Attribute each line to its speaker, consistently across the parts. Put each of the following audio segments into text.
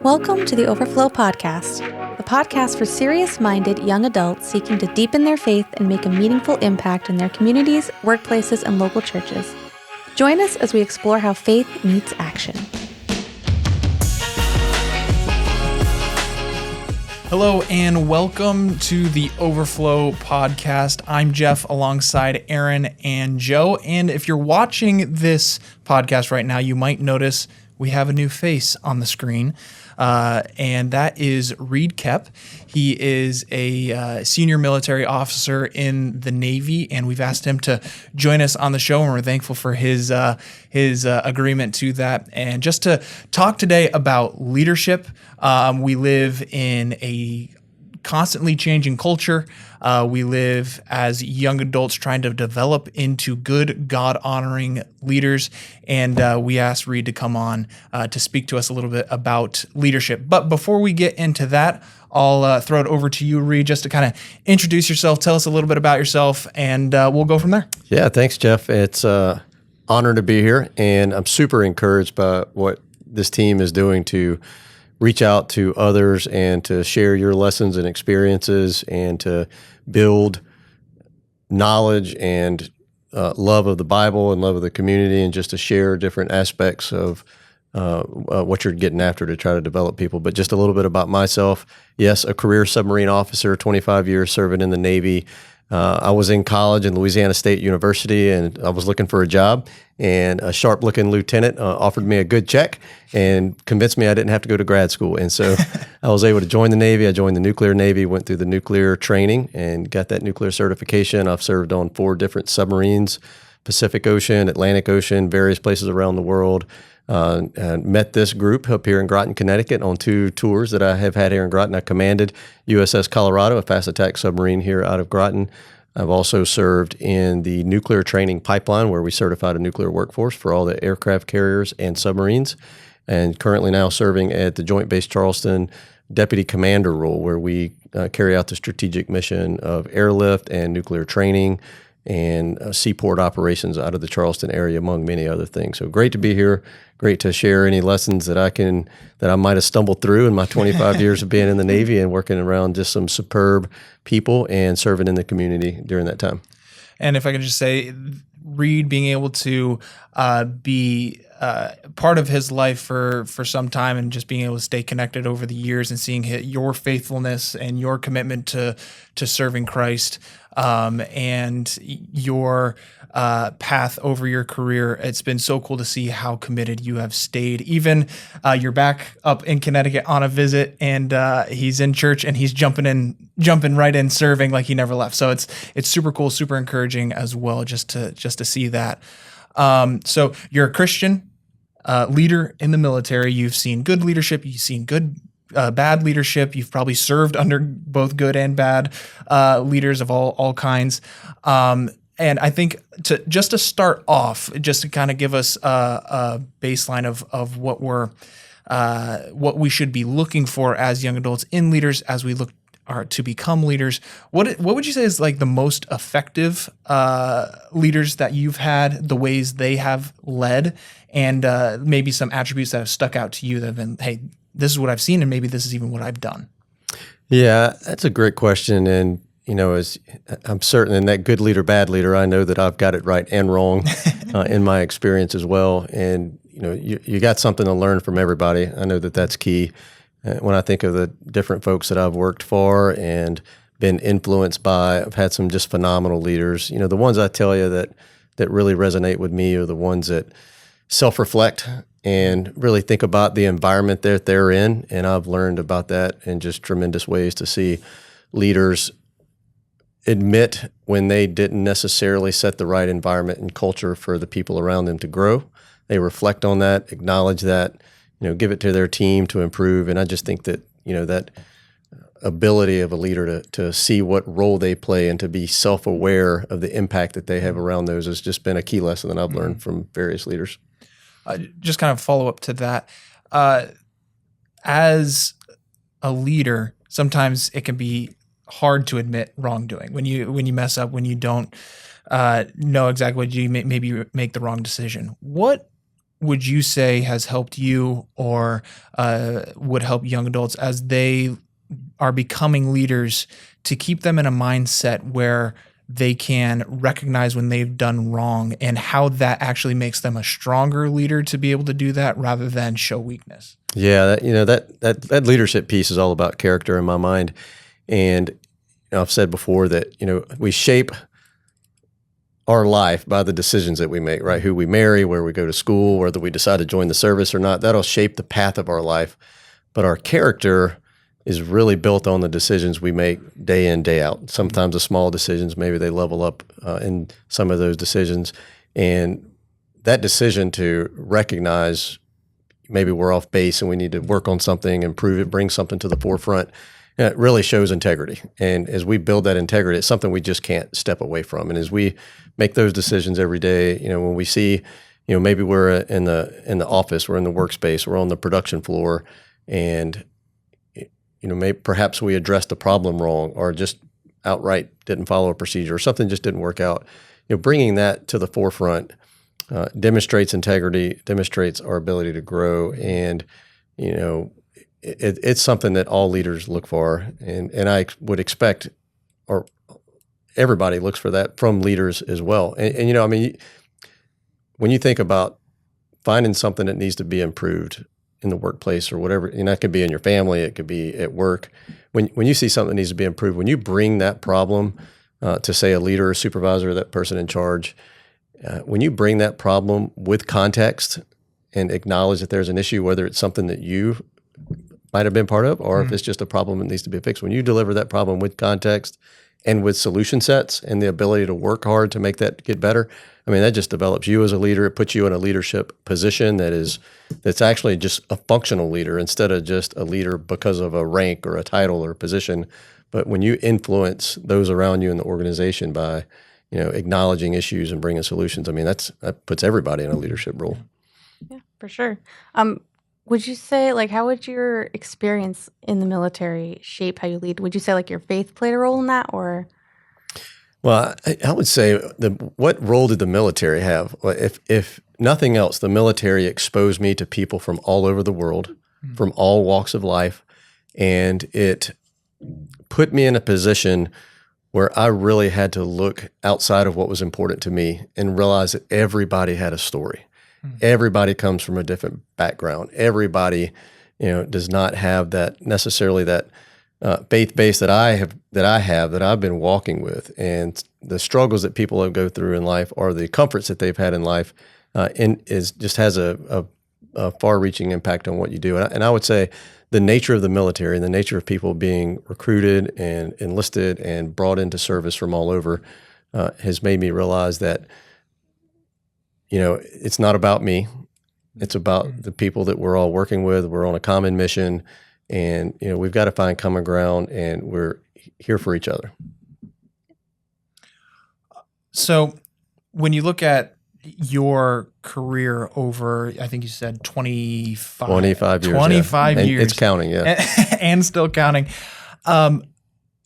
Speaker 1: Welcome to the Overflow Podcast, the podcast for serious-minded young adults seeking to deepen their faith and make a meaningful impact in their communities, workplaces, and local churches. Join us as we explore how faith meets action.
Speaker 2: Hello and welcome to the Overflow Podcast. I'm Jeff alongside Erin and Joe. And if you're watching this podcast right now, you might notice we have a new face on the screen. And that is Reed Koepp. He is a senior military officer in the Navy, and we've asked him to join us on the show, and we're thankful for his agreement to that. And just to talk today about leadership, we live in a constantly changing culture. We live as young adults trying to develop into good, God-honoring leaders. And we asked Reed to come on to speak to us a little bit about leadership. But before we get into that, I'll throw it over to you, Reed, just to kind of introduce yourself, tell us a little bit about yourself, and we'll go from there.
Speaker 3: Yeah, thanks, Jeff. It's an honor to be here, and I'm super encouraged by what this team is doing to reach out to others and to share your lessons and experiences and to build knowledge and love of the Bible and love of the community, and just to share different aspects of what you're getting after to try to develop people. But just a little bit about myself. Yes, a career submarine officer, 25 years serving in the Navy. I was in college in Louisiana State University, and I was looking for a job, and a sharp-looking lieutenant offered me a good check and convinced me I didn't have to go to grad school. And so I was able to join the Navy. I joined the nuclear Navy, went through the nuclear training, and got that nuclear certification. I've served on 4 different submarines, Pacific Ocean, Atlantic Ocean, various places around the world. And met this group up here in Groton, Connecticut on 2 tours that I have had here in Groton. I commanded USS Colorado, a fast attack submarine here out of Groton. I've also served in the nuclear training pipeline, where we certified a nuclear workforce for all the aircraft carriers and submarines, and currently now serving at the Joint Base Charleston deputy commander role, where we carry out the strategic mission of airlift and nuclear training and seaport operations out of the Charleston area, among many other things. So great to be here. Great to share any lessons that I might have stumbled through in my 25 years of being in the Navy and working around just some superb people and serving in the community during that time.
Speaker 2: And if I could just say, Reed being able to be part of his life for some time, and just being able to stay connected over the years, and seeing your faithfulness and your commitment to serving Christ, and your path over your career. It's been so cool to see how committed you have stayed. Even you're back up in Connecticut on a visit, and he's in church, and he's jumping right in, serving like he never left. So it's super cool, super encouraging as well, just to see that. So you're a Christian leader in the military. You've seen good leadership. You've seen bad leadership. You've probably served under both good and bad leaders of all kinds. And I think to start off, just to kind of give us a baseline of what we should be looking for as young adults in leaders as we look to become leaders. What would you say is like the most effective leaders that you've had, the ways they have led, and maybe some attributes that have stuck out to you that have been, hey, this is what I've seen, and maybe this is even what I've done? Yeah,
Speaker 3: that's a great question. And, as I'm certain in that good leader, bad leader, I know that I've got it right and wrong in my experience as well. And, you got something to learn from everybody. I know that that's key. When I think of the different folks that I've worked for and been influenced by, I've had some just phenomenal leaders. The ones I tell you that really resonate with me are the ones that self-reflect and really think about the environment that they're in. And I've learned about that in just tremendous ways, to see leaders admit when they didn't necessarily set the right environment and culture for the people around them to grow. They reflect on that, acknowledge that, give it to their team to improve. And I just think that, that ability of a leader to see what role they play and to be self-aware of the impact that they have around those has just been a key lesson that I've learned from various leaders.
Speaker 2: Just kind of follow up to that. As a leader, sometimes it can be hard to admit wrongdoing when you mess up, when you don't know exactly what you maybe make the wrong decision. What would you say has helped you or would help young adults as they are becoming leaders to keep them in a mindset where they can recognize when they've done wrong and how that actually makes them a stronger leader to be able to do that rather than show weakness?
Speaker 3: Yeah, that leadership piece is all about character in my mind. And I've said before that, we shape our life by the decisions that we make, right? Who we marry, where we go to school, whether we decide to join the service or not, that'll shape the path of our life. But our character is really built on the decisions we make day in, day out. Sometimes the small decisions, maybe they level up in some of those decisions. And that decision to recognize maybe we're off base and we need to work on something, improve it, bring something to the forefront, it really shows integrity. And as we build that integrity, it's something we just can't step away from. And as we make those decisions every day, when we see, maybe we're in the office, we're in the workspace, we're on the production floor, and maybe perhaps we addressed the problem wrong or just outright didn't follow a procedure or something just didn't work out. Bringing that to the forefront demonstrates integrity, demonstrates our ability to grow, and it's something that all leaders look for, and I would expect, or everybody looks for that from leaders as well. And when you think about finding something that needs to be improved in the workplace or whatever, it could be in your family, it could be at work. When you see something that needs to be improved, when you bring that problem to, say, a leader or supervisor, that person in charge, when you bring that problem with context and acknowledge that there's an issue, whether it's something that you might have been part of or if it's just a problem that needs to be fixed, when you deliver that problem with context and with solution sets and the ability to work hard to make that get better, that just develops you as a leader. It puts you in a leadership position that's actually just a functional leader instead of just a leader because of a rank or a title or a position. But when you influence those around you in the organization by acknowledging issues and bringing solutions, that puts everybody in a leadership role.
Speaker 1: Yeah, for sure. Would you say, how would your experience in the military shape how you lead? Would you say, your faith played a role in that, or?
Speaker 3: Well, I would say what role did the military have? Well, if nothing else, the military exposed me to people from all over the world, from all walks of life, and it put me in a position where I really had to look outside of what was important to me and realize that everybody had a story. Everybody comes from a different background. Everybody, does not have that necessarily that faith base that I've been walking with, and the struggles that people go through in life or the comforts that they've had in life, just has a far-reaching impact on what you do. And I would say the nature of the military and the nature of people being recruited and enlisted and brought into service from all over has made me realize that it's not about me. It's about the people that we're all working with. We're on a common mission, and we've got to find common ground, and we're here for each other.
Speaker 2: So when you look at your career over, I think you said 25 years. 25 years.
Speaker 3: It's counting, yeah.
Speaker 2: And still counting.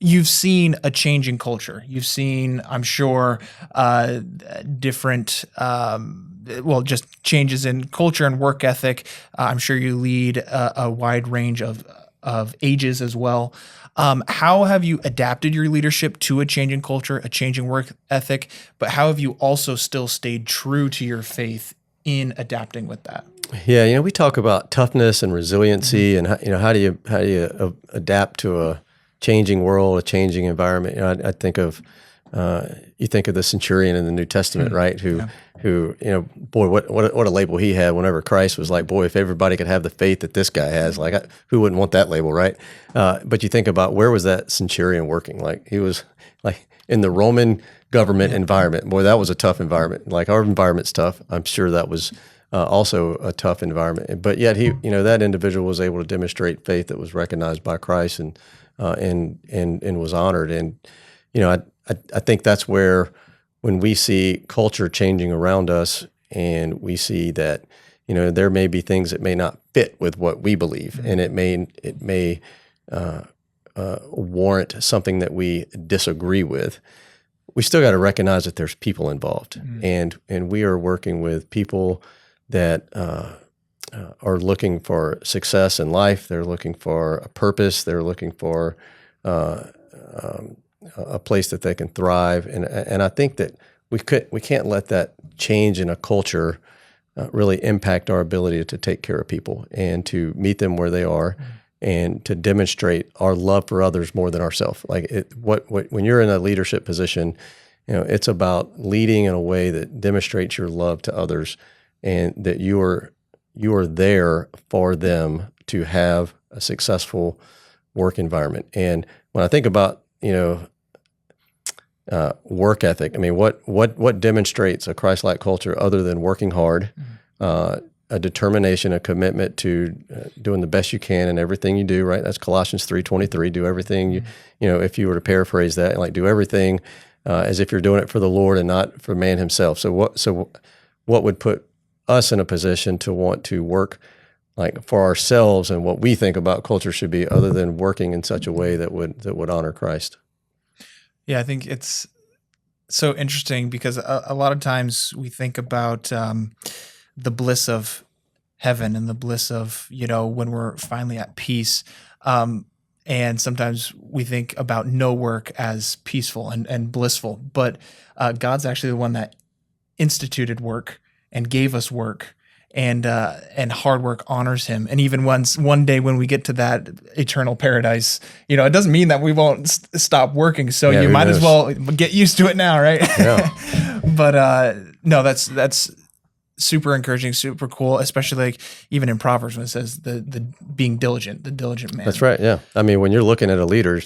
Speaker 2: You've seen a change in culture. You've seen, I'm sure, different, just changes in culture and work ethic. I'm sure you lead a wide range of ages as well. How have you adapted your leadership to a changing culture, a changing work ethic, but how have you also still stayed true to your faith in adapting with that?
Speaker 3: Yeah, we talk about toughness and resiliency, and how do you adapt to a changing world, a changing environment. I think of you think of the centurion in the New Testament, right? Who boy, what a label he had. Whenever Christ was like, boy, if everybody could have the faith that this guy has, who wouldn't want that label, right? But you think about, where was that centurion working? He was in the Roman government environment. Boy, that was a tough environment. Our environment's tough. I'm sure that was also a tough environment. But yet that individual was able to demonstrate faith that was recognized by Christ and was honored. And I think that's where, when we see culture changing around us, and we see that there may be things that may not fit with what we believe, and it may warrant something that we disagree with, we still got to recognize that there's people involved, and we are working with people that are looking for success in life. They're looking for a purpose. They're looking for a place that they can thrive. And I think that we can't let that change in a culture really impact our ability to take care of people and to meet them where they are, and to demonstrate our love for others more than ourselves. Like when you're in a leadership position, it's about leading in a way that demonstrates your love to others, and that you are there for them to have a successful work environment. And when I think about work ethic, I mean, what demonstrates a Christ-like culture other than working hard, a determination, a commitment to doing the best you can in everything you do, right? That's Colossians 3:23. Do everything, if you were to paraphrase that, like do everything as if you're doing it for the Lord and not for man himself. So what would put us in a position to want to work like for ourselves, and what we think about culture should be, other than working in such a way that would honor Christ?
Speaker 2: Yeah, I think it's so interesting because a lot of times we think about the bliss of heaven and the bliss of, when we're finally at peace. And sometimes we think about no work as peaceful and blissful, but God's actually the one that instituted work and gave us work, and hard work honors him. And even one day when we get to that eternal paradise, it doesn't mean that we won't stop working. So you might as well get used to it now, right?
Speaker 3: Yeah.
Speaker 2: But no, that's super encouraging, super cool, especially like even in Proverbs when it says the being diligent, the diligent man.
Speaker 3: That's right. Yeah. I mean, when you're looking at a leader,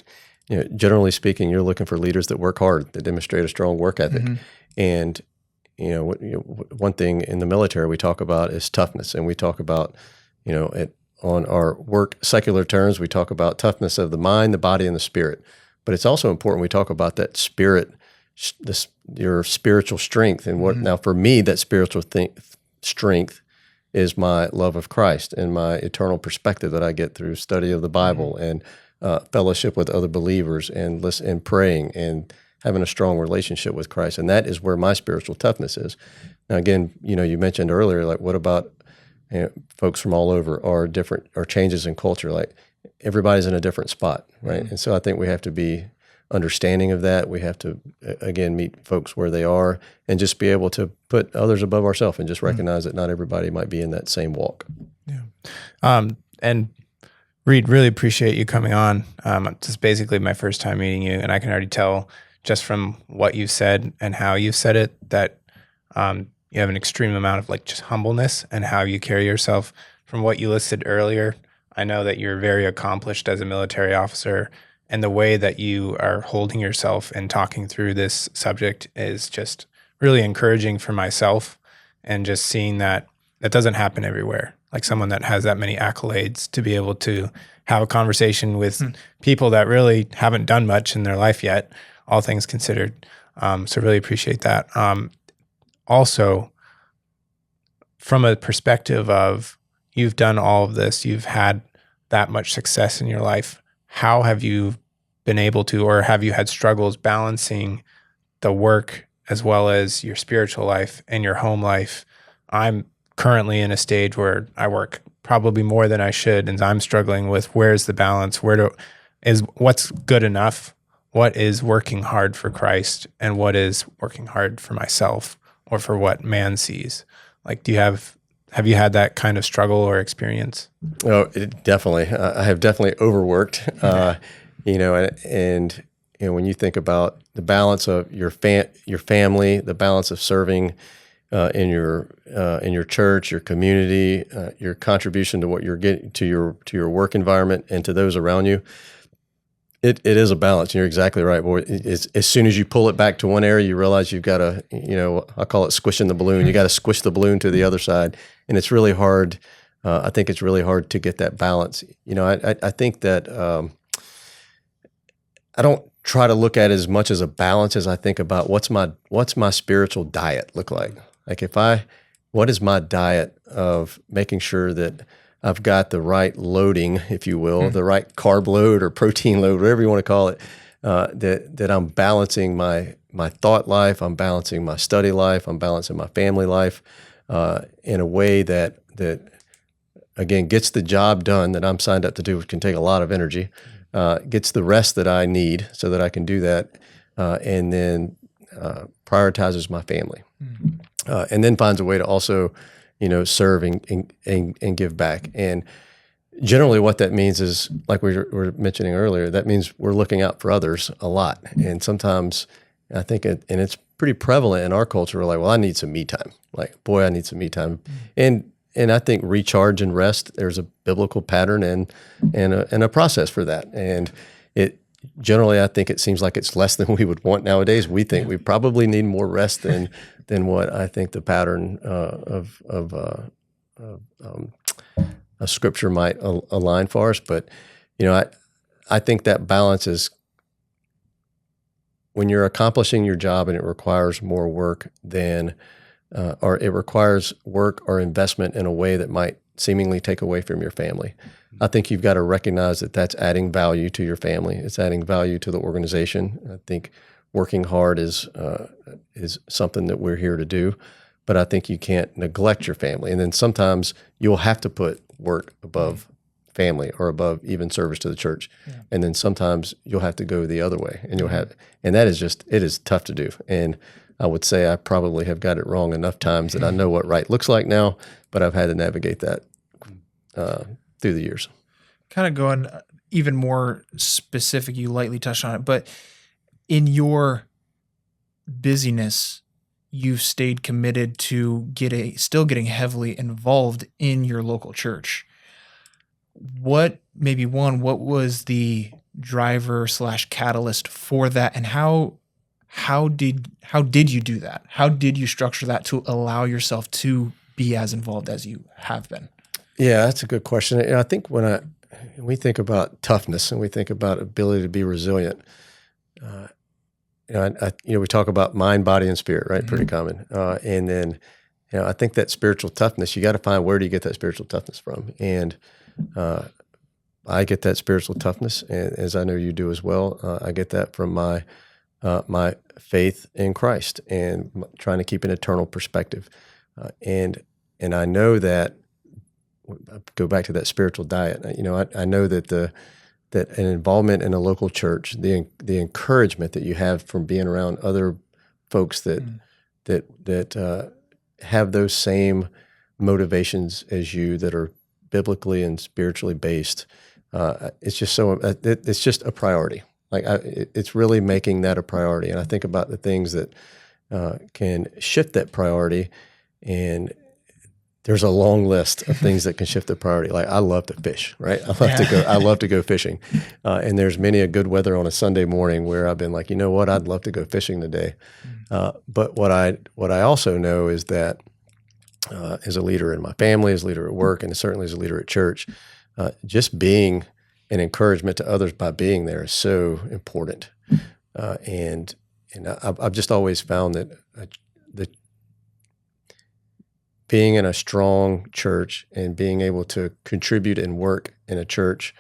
Speaker 3: generally speaking, you're looking for leaders that work hard, that demonstrate a strong work ethic. And one thing in the military we talk about is toughness, and we talk about, on our work secular terms, we talk about toughness of the mind, the body, and the spirit. But it's also important we talk about that spirit, your spiritual strength, and what. Now, for me, that spiritual strength is my love of Christ and my eternal perspective that I get through study of the Bible and fellowship with other believers and and praying and having a strong relationship with Christ. And that is where my spiritual toughness is. Now, again, you mentioned earlier, like, what about folks from all over or changes in culture? Like, everybody's in a different spot, right? And so I think we have to be understanding of that. We have to, again, meet folks where they are and just be able to put others above ourselves and just recognize that not everybody might be in that same walk.
Speaker 4: Yeah. And Reed, really appreciate you coming on. This is basically my first time meeting you, and I can already tell just from what you said and how you said it that you have an extreme amount of just humbleness and how you carry yourself. From what you listed earlier, I know that you're very accomplished as a military officer, and the way that you are holding yourself and talking through this subject is just really encouraging for myself, and just seeing that doesn't happen everywhere. Like someone that has that many accolades to be able to have a conversation with people that really haven't done much in their life yet, all things considered. So really appreciate that. Also, from a perspective of you've done all of this, you've had that much success in your life, how have you been able to, or have you had struggles balancing the work as well as your spiritual life and your home life? I'm currently in a stage where I work probably more than I should, and I'm struggling with where's the balance, what's good enough, what is working hard for Christ, and what is working hard for myself or for what man sees. Like, have you had that kind of struggle or experience?
Speaker 3: Oh, definitely. I have definitely overworked, and when you think about the balance of your family, the balance of serving in your church, your community, your contribution to what you're getting to your work environment and to those around you, it is a balance. And you're exactly right, boy. As soon as you pull it back to one area, you realize you've got to, I call it squishing the balloon. You got to squish the balloon to the other side, and it's really hard. I think it's really hard to get that balance. I think that I don't try to look at it as much as a balance as I think about what's my spiritual diet look like. Like, what is my diet of making sure that I've got the right loading, if you will, the right carb load or protein load, whatever you want to call it, that I'm balancing my thought life, I'm balancing my study life, I'm balancing my family life, in a way that again gets the job done that I'm signed up to do, which can take a lot of energy, gets the rest that I need so that I can do that, and then prioritizes my family, and then finds a way to also, serve and give back. And generally what that means is, like we were mentioning earlier, that means we're looking out for others a lot. And sometimes I think, and it's pretty prevalent in our culture, we're like, well, I need some me time. Like, boy, I need some me time. And I think recharge and rest, there's a biblical pattern and a process for that. And it generally, I think it seems like it's less than we would want nowadays. We think we probably need more rest than what I think the pattern of a scripture might align for us. But, I think that balance is when you're accomplishing your job and it requires more work than, or it requires work or investment in a way that might seemingly take away from your family. I think you've got to recognize that that's adding value to your family. It's adding value to the organization. I think working hard is something that we're here to do, but I think you can't neglect your family. And then sometimes you'll have to put work above family or above even service to the church. Yeah. And then sometimes you'll have to go the other way, and that is it is tough to do. And I would say I probably have got it wrong enough times that I know what right looks like now, but I've had to navigate that through the years.
Speaker 2: Kind of going even more specific, you lightly touched on it, but in your busyness, you've stayed committed to still getting heavily involved in your local church. What was the driver / catalyst for that, and how did you do that? How did you structure that to allow yourself to be as involved as you have been? Yeah,
Speaker 3: that's a good question. And I think when we think about toughness and we think about ability to be resilient, we talk about mind, body, and spirit, right? Mm-hmm. Pretty common. And then, I think that spiritual toughness, you got to find, where do you get that spiritual toughness from? And I get that spiritual toughness, and as I know you do as well. I get that from my faith in Christ and trying to keep an eternal perspective. And I know that, go back to that spiritual diet. I know that that an involvement in a local church, the encouragement that you have from being around other folks that have those same motivations as you, that are biblically and spiritually based, it's just a priority. Like it's really making that a priority. And I think about the things that can shift that priority, and there's a long list of things that can shift the priority. Like, I love to fish, right? I love to go fishing. And there's many a good weather on a Sunday morning where I've been like, you know what, I'd love to go fishing today. But what I also know is that as a leader in my family, as a leader at work, and certainly as a leader at church, just being an encouragement to others by being there is so important. And I've just always found that being in a strong church and being able to contribute and work in a church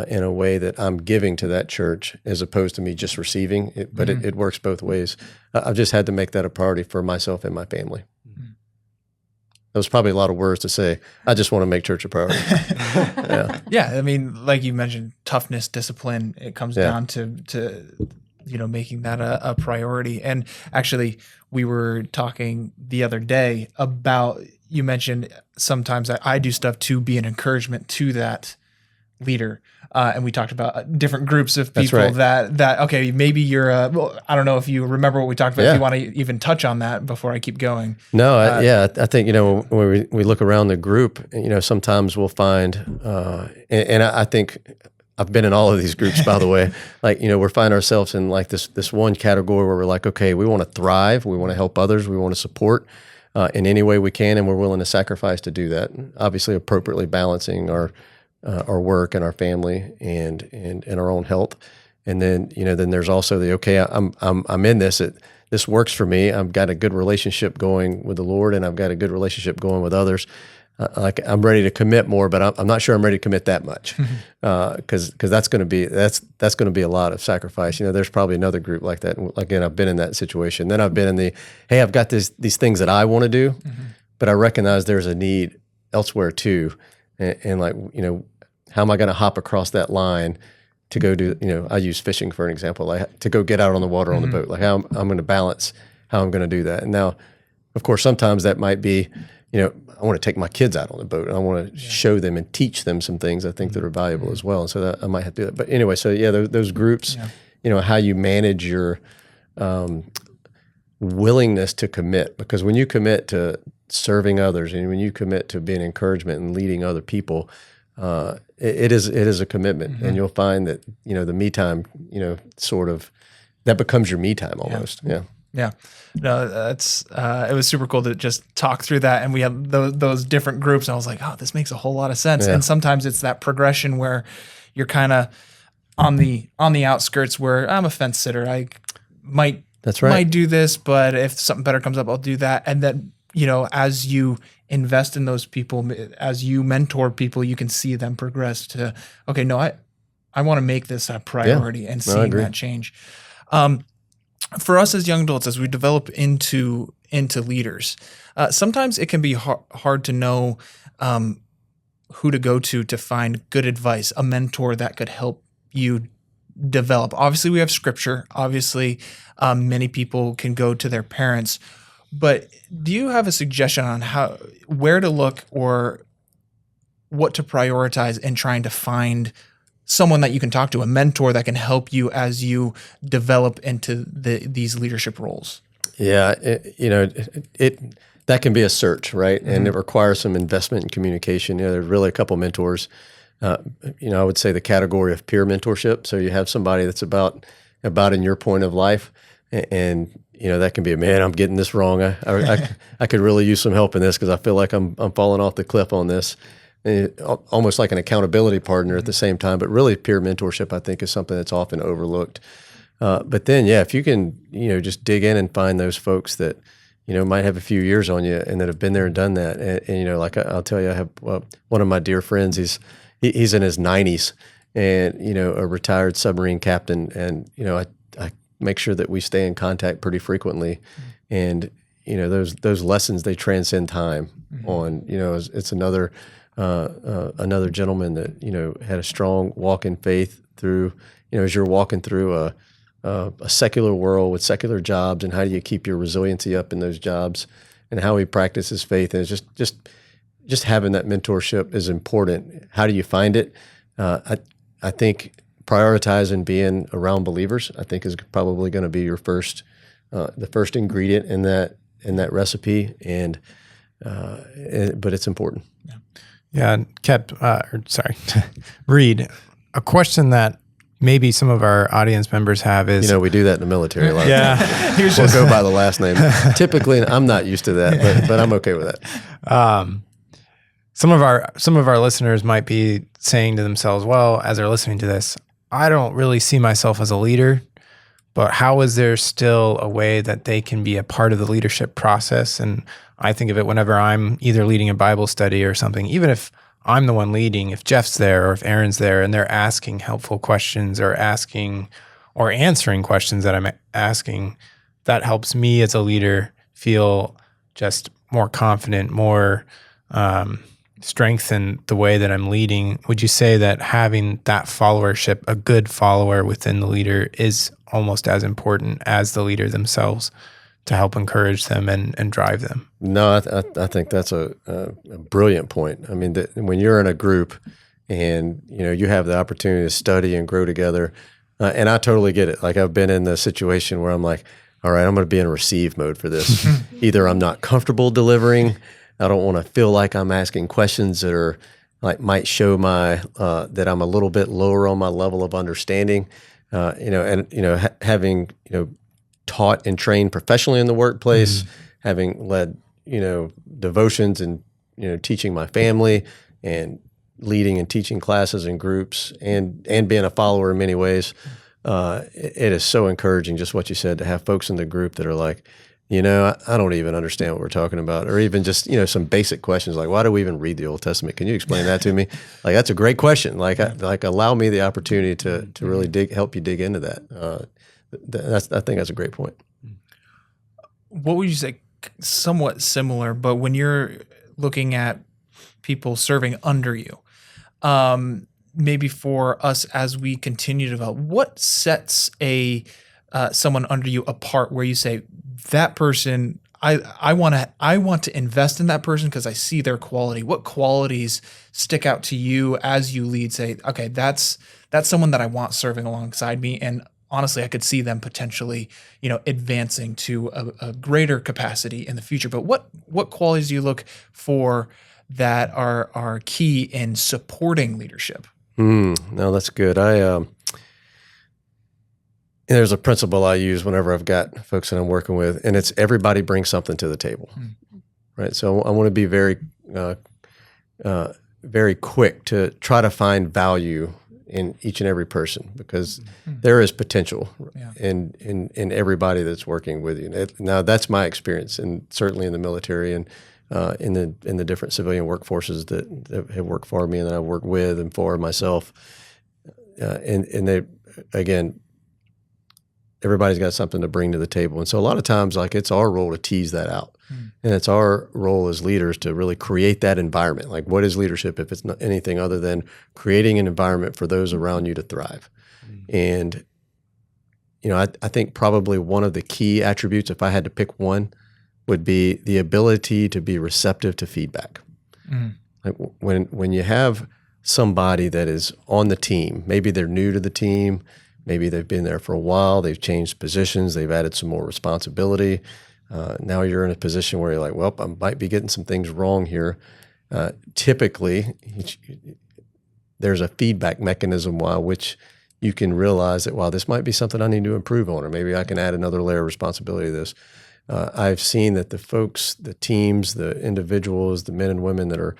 Speaker 3: in a way that I'm giving to that church as opposed to me just receiving it, but it works both ways. I've just had to make that a priority for myself and my family. That was probably a lot of words to say. I just want to make church a priority.
Speaker 2: Yeah. I mean, like you mentioned, toughness, discipline, it comes down to making that a priority. And actually, we were talking the other day about, you mentioned sometimes that I do stuff to be an encouragement to that leader. And we talked about different groups of people that okay, maybe you're I don't know if you remember what we talked about, if you want to even touch on that before I keep going.
Speaker 3: No, I think, when we look around the group, sometimes we'll find, and I think I've been in all of these groups, by the way, like, we find ourselves in like this one category where we're like, okay, we want to thrive. We want to help others. We want to support in any way we can. And we're willing to sacrifice to do that. Obviously appropriately balancing our work and our family and our own health. And then, then there's also I'm in this, this works for me. I've got a good relationship going with the Lord, and I've got a good relationship going with others. I'm ready to commit more, but I'm not sure I'm ready to commit that much. Cause that's going to be a lot of sacrifice. There's probably another group like that. Again, I've been in that situation. Then I've been in I've got these things that I want to do, but I recognize there's a need elsewhere too. And like, how am I going to hop across that line to go do, I use fishing for an example, like to go get out on the water on the boat, like how I'm going to balance how I'm going to do that. And now, of course, sometimes that might be, I want to take my kids out on the boat and I want to show them and teach them some things I think that are valuable as well. And so that I might have to do that. But anyway, so yeah, those groups, how you manage your willingness to commit, because when you commit to serving others and when you commit to being encouragement and leading other people, it is a commitment, and you'll find that the me time, sort of that becomes your me time almost. Yeah.
Speaker 2: No, that's it was super cool to just talk through that, and we had those different groups, and I was like, oh, this makes a whole lot of sense. And sometimes it's that progression where you're kind of on the outskirts, where I'm a fence sitter. I might do this, but if something better comes up, I'll do that. And then as you invest in those people, as you mentor people, you can see them progress to, okay, no, I want to make this a priority, and seeing that change. For us as young adults, as we develop into leaders, sometimes it can be hard to know who to go to find good advice, a mentor that could help you develop. Obviously, we have scripture. Obviously, many people can go to their parents. But do you have a suggestion on where to look or what to prioritize in trying to find someone that you can talk to, a mentor that can help you as you develop into these leadership roles?
Speaker 3: Yeah, that can be a search, right? And it requires some investment in communication. There's really a couple mentors. I would say the category of peer mentorship. So you have somebody that's about in your point of life, and that can be I'm getting this wrong. I could really use some help in this because I feel like I'm falling off the cliff on this. And almost like an accountability partner at the same time, but really peer mentorship, I think, is something that's often overlooked. But then, if you can, just dig in and find those folks that, might have a few years on you and that have been there and done that. And like I'll tell you, I have one of my dear friends, he's in his 90s and, a retired submarine captain. And, I make sure that we stay in contact pretty frequently. And, those lessons, they transcend time on, it's another gentleman that, had a strong walk in faith through, as you're walking through a secular world with secular jobs, and how do you keep your resiliency up in those jobs, and how he practices faith. And it's just having that mentorship is important. How do you find it? I think prioritizing being around believers, I think, is probably going to be your the first ingredient in that recipe. And but it's important.
Speaker 4: Yeah, Reed, a question that maybe some of our audience members have is...
Speaker 3: we do that in the military a lot.
Speaker 4: Yeah.
Speaker 3: We'll go by the last name. Typically, I'm not used to that, but I'm okay with that.
Speaker 4: Some of our listeners might be saying to themselves, well, as they're listening to this, I don't really see myself as a leader, but how is there still a way that they can be a part of the leadership process? And I think of it whenever I'm either leading a Bible study or something, even if I'm the one leading, if Jeff's there or if Erin's there and they're asking helpful questions or answering questions that I'm asking, that helps me as a leader feel just more confident, more strengthen the way that I'm leading. Would you say that having that followership, a good follower within the leader, is almost as important as the leader themselves to help encourage them and drive them?
Speaker 3: No, I think that's a brilliant point. I mean, when you're in a group and, you have the opportunity to study and grow together, and I totally get it. Like, I've been in the situation where I'm like, all right, I'm going to be in receive mode for this. Either I'm not comfortable delivering, I don't want to feel like I'm asking questions that are like might show that I'm a little bit lower on my level of understanding. Having taught and trained professionally in the workplace, having led devotions and teaching my family and leading and teaching classes and groups and being a follower in many ways, it is so encouraging, just what you said, to have folks in the group that are like, I don't even understand what we're talking about, or even just, some basic questions like, why do we even read the Old Testament? Can you explain that to me? Like, that's a great question. Like, allow me the opportunity to really help you dig into that. I think that's a great point.
Speaker 2: What would you say somewhat similar, but when you're looking at people serving under you, maybe for us as we continue to develop, what sets someone under you apart where you say that person, I want to invest in that person because I see their quality. What qualities stick out to you as you lead? Say, okay, that's someone that I want serving alongside me, and honestly, I could see them potentially, advancing to a greater capacity in the future. But what qualities do you look for that are key in supporting leadership?
Speaker 3: No, that's good. There's a principle I use whenever I've got folks that I'm working with, and it's everybody brings something to the table, right? So I want to be very, very quick to try to find value in each and every person, because there is potential in everybody that's working with you. Now that's my experience, and certainly in the military and in the different civilian workforces that have worked for me and that I've worked with and for myself. And they, again, everybody's got something to bring to the table. And so a lot of times, like, it's our role to tease that out. And it's our role as leaders to really create that environment. Like, what is leadership if it's not anything other than creating an environment for those around you to thrive? And, I think probably one of the key attributes, if I had to pick one, would be the ability to be receptive to feedback. Like when you have somebody that is on the team, maybe they're new to the team, maybe they've been there for a while, they've changed positions, they've added some more responsibility. Now you're in a position where you're like, well, I might be getting some things wrong here. Typically, there's a feedback mechanism which you can realize that, wow, this might be something I need to improve on, or maybe I can add another layer of responsibility to this. I've seen that the folks, the teams, the individuals, the men and women that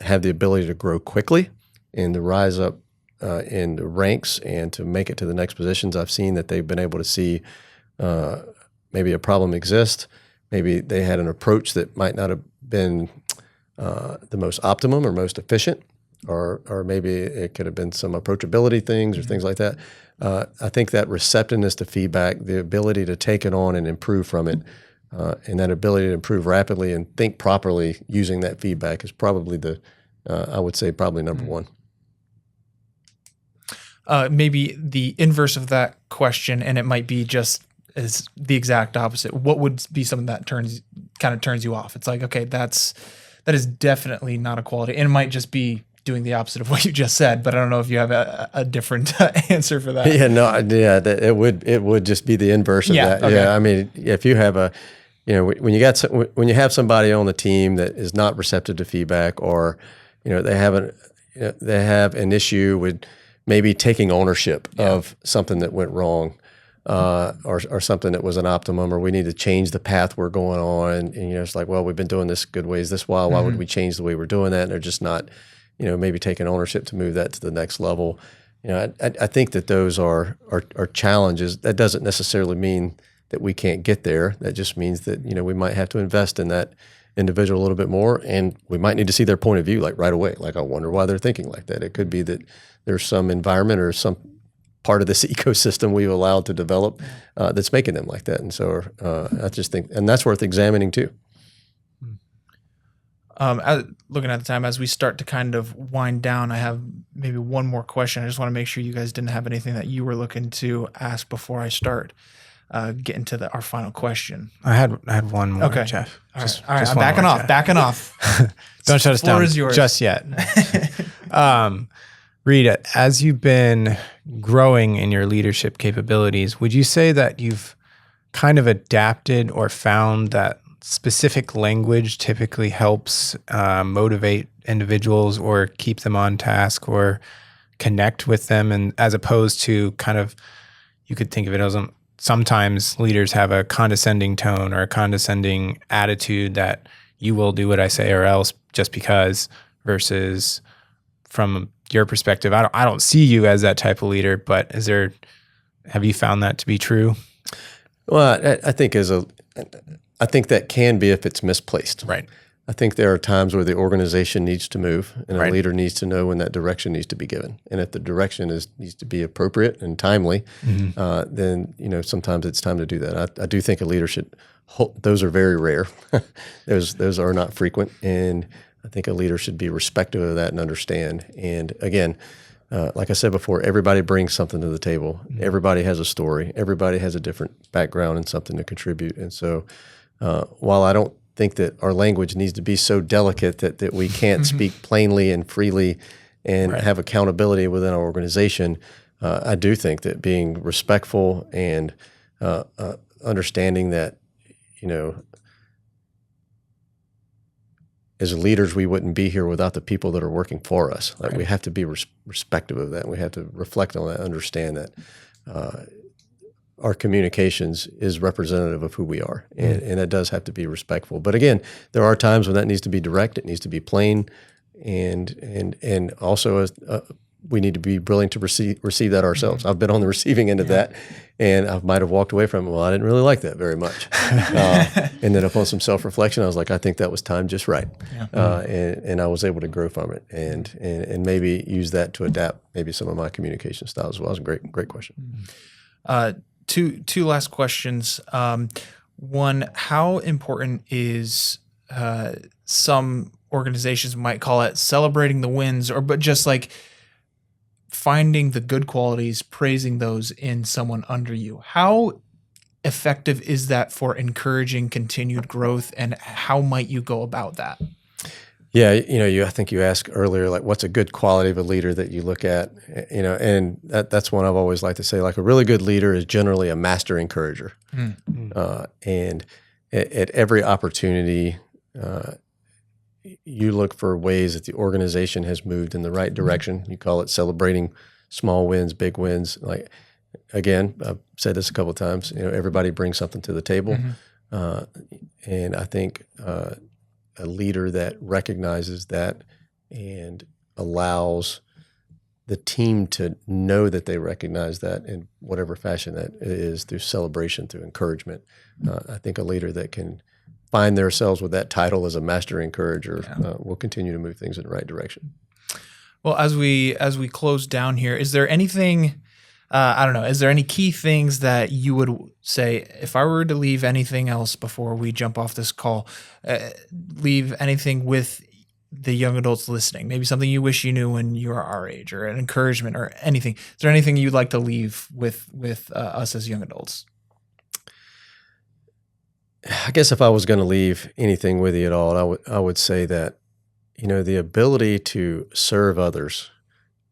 Speaker 3: have the ability to grow quickly and to rise up in the ranks and to make it to the next positions, I've seen that they've been able to see maybe a problem exist. Maybe they had an approach that might not have been the most optimum or most efficient, or maybe it could have been some approachability things or things like that. I think that receptiveness to feedback, the ability to take it on and improve from it, and that ability to improve rapidly and think properly using that feedback is probably I would say probably number one.
Speaker 2: Maybe the inverse of that question, and it might be just as the exact opposite. What would be something that turns you off? It's like, okay, that is definitely not a quality, and it might just be doing the opposite of what you just said. But I don't know if you have a different answer for that.
Speaker 3: It would just be the inverse of that.
Speaker 2: Okay.
Speaker 3: Yeah, I mean, if you have when you have somebody on the team that is not receptive to feedback, or they have an issue with maybe taking ownership of something that went wrong, or something that was an optimum, or we need to change the path we're going on. And it's like, well, we've been doing this good ways this while. Why would we change the way we're doing that? And they're just not, maybe taking ownership to move that to the next level. I think that those are challenges. That doesn't necessarily mean that we can't get there. That just means that we might have to invest in that individual a little bit more, and we might need to see their point of view like right away. Like, I wonder why they're thinking like that. It could be that there's some environment or some part of this ecosystem we've allowed to develop that's making them like that. And so I just think, and that's worth examining too.
Speaker 2: Looking at the time, as we start to kind of wind down, I have maybe one more question. I just want to make sure you guys didn't have anything that you were looking to ask before I start getting to our final question.
Speaker 4: I had one more,
Speaker 2: okay.
Speaker 4: Jeff.
Speaker 2: All right. I'm backing off.
Speaker 4: Don't shut us down just yet. Reed, as you've been growing in your leadership capabilities, would you say that you've kind of adapted or found that specific language typically helps motivate individuals or keep them on task or connect with them, and as opposed to kind of, you could think of it as sometimes leaders have a condescending tone or a condescending attitude that you will do what I say or else just because, versus from your perspective, I don't see you as that type of leader, but have you found that to be true?
Speaker 3: Well, I think that can be if it's misplaced.
Speaker 4: Right.
Speaker 3: I think there are times where the organization needs to move, and
Speaker 4: Right.
Speaker 3: a leader needs to know when that direction needs to be given. And if the direction needs to be appropriate and timely, then sometimes it's time to do that. I do think a leader should. Those are very rare. those are not frequent, and I think a leader should be respectful of that and understand. And again, like I said before, everybody brings something to the table. Everybody has a story. Everybody has a different background and something to contribute. And so, while I don't think that our language needs to be so delicate that we can't speak plainly and freely and have accountability within our organization, I do think that being respectful and understanding that, as leaders, we wouldn't be here without the people that are working for us. Like we have to be respectful of that. We have to reflect on that, understand that our communications is representative of who we are, and it does have to be respectful. But again, there are times when that needs to be direct. It needs to be plain, and also we need to be willing to receive that ourselves. I've been on the receiving end of that, and I might have walked away from it. Well, I didn't really like that very much. And then upon some self-reflection, I was like, I think that was timed just right. And I was able to grow from it and maybe use that to adapt maybe some of my communication styles as well. It was a great question.
Speaker 2: Two last questions. One, how important is some organizations might call it celebrating the wins, but just like finding the good qualities, praising those in someone under you. How effective is that for encouraging continued growth, and how might you go about that?
Speaker 3: Yeah, I think you asked earlier, like, what's a good quality of a leader that you look at, and that's one I've always liked to say, like, a really good leader is generally a master encourager. And at every opportunity, you look for ways that the organization has moved in the right direction. You call it celebrating small wins, big wins. Like, again, I've said this a couple of times, everybody brings something to the table. And I think a leader that recognizes that and allows the team to know that they recognize that in whatever fashion that is, through celebration, through encouragement. I think a leader that can find themselves with that title as a master encourager will continue to move things in the right direction.
Speaker 2: Well, as we close down here, is there anything, is there any key things that you would say, if I were to leave anything else before we jump off this call, leave anything with the young adults listening, maybe something you wish you knew when you were our age, or an encouragement or anything? Is there anything you'd like to leave with us as young adults?
Speaker 3: I guess if I was going to leave anything with you at all, I would say that, the ability to serve others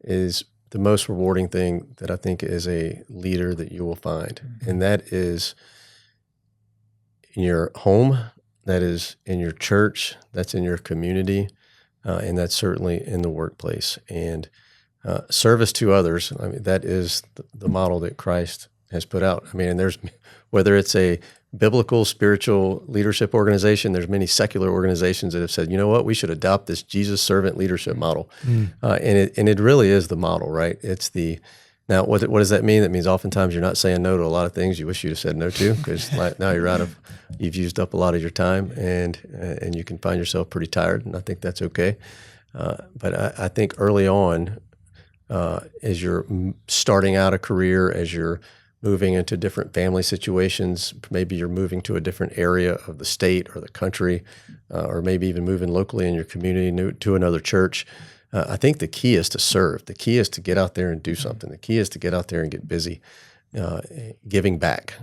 Speaker 3: is the most rewarding thing that I think as a leader that you will find. And that is in your home, that is in your church, that's in your community, and that's certainly in the workplace. And service to others, that is the model that Christ has put out. And there's, whether it's a biblical, spiritual leadership organization, there's many secular organizations that have said, you know what, we should adopt this Jesus servant leadership model. And it really is the model, right? Now, what does that mean? That means oftentimes you're not saying no to a lot of things you wish you'd have said no to, because now you've used up a lot of your time, and you can find yourself pretty tired, and I think that's okay. But I think early on, as you're starting out a career, as you're moving into different family situations, maybe you're moving to a different area of the state or the country, or maybe even moving locally in your community to another church. I think the key is to serve. The key is to get out there and do something. The key is to get out there and get busy, giving back.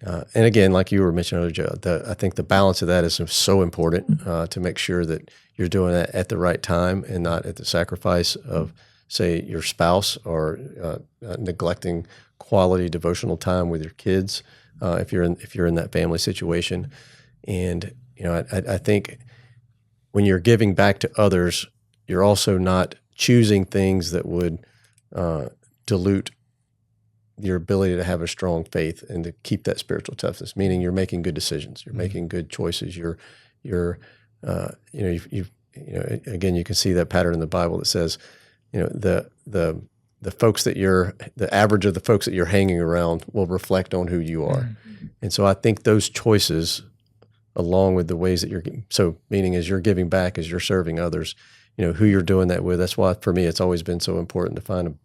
Speaker 3: And again, like you were mentioning earlier, Joe, I think the balance of that is so important, to make sure that you're doing that at the right time and not at the sacrifice of, say, your spouse, or neglecting quality devotional time with your kids, if you're in that family situation. And I think when you're giving back to others, you're also not choosing things that would dilute your ability to have a strong faith and to keep that spiritual toughness. Meaning, you're making good decisions, you're making good choices. Again, you can see that pattern in the Bible that says, the folks that the average of the folks that you're hanging around will reflect on who you are. And so I think those choices along with the ways that meaning as you're giving back, as you're serving others, who you're doing that with. That's why for me, it's always been so important to find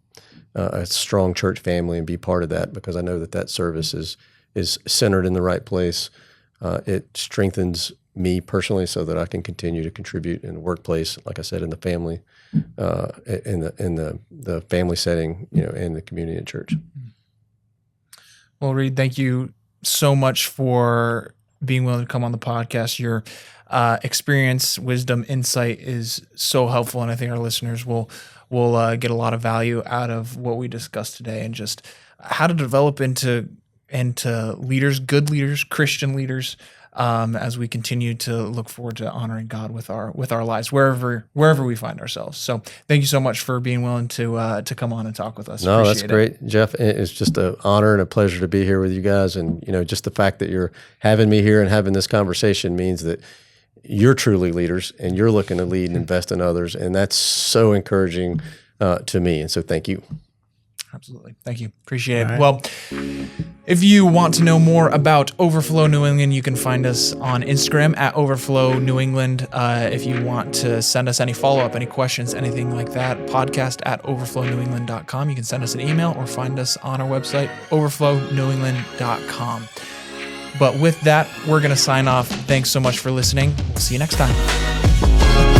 Speaker 3: a strong church family and be part of that, because I know that service is centered in the right place. It strengthens me personally so that I can continue to contribute in the workplace, like I said, in the family, in the family setting, and the community and church.
Speaker 2: Well, Reed, thank you so much for being willing to come on the podcast. Your experience, wisdom, insight is so helpful, and I think our listeners will get a lot of value out of what we discussed today, and just how to develop into leaders, good leaders, Christian leaders, as we continue to look forward to honoring God with our lives wherever we find ourselves. So thank you so much for being willing to come on and talk with us.
Speaker 3: No, that's great, Jeff. It's just an honor and a pleasure to be here with you guys. And just the fact that you're having me here and having this conversation means that you're truly leaders and you're looking to lead and invest in others, and that's so encouraging to me. And so thank you.
Speaker 2: Absolutely. Thank you. Appreciate it.
Speaker 4: Right.
Speaker 2: Well, if you want to know more about Overflow New England, you can find us on Instagram at Overflow New England. If you want to send us any follow-up, any questions, anything like that, podcast at overflownewengland.com. You can send us an email or find us on our website, overflownewengland.com. But with that, we're going to sign off. Thanks so much for listening. We'll see you next time.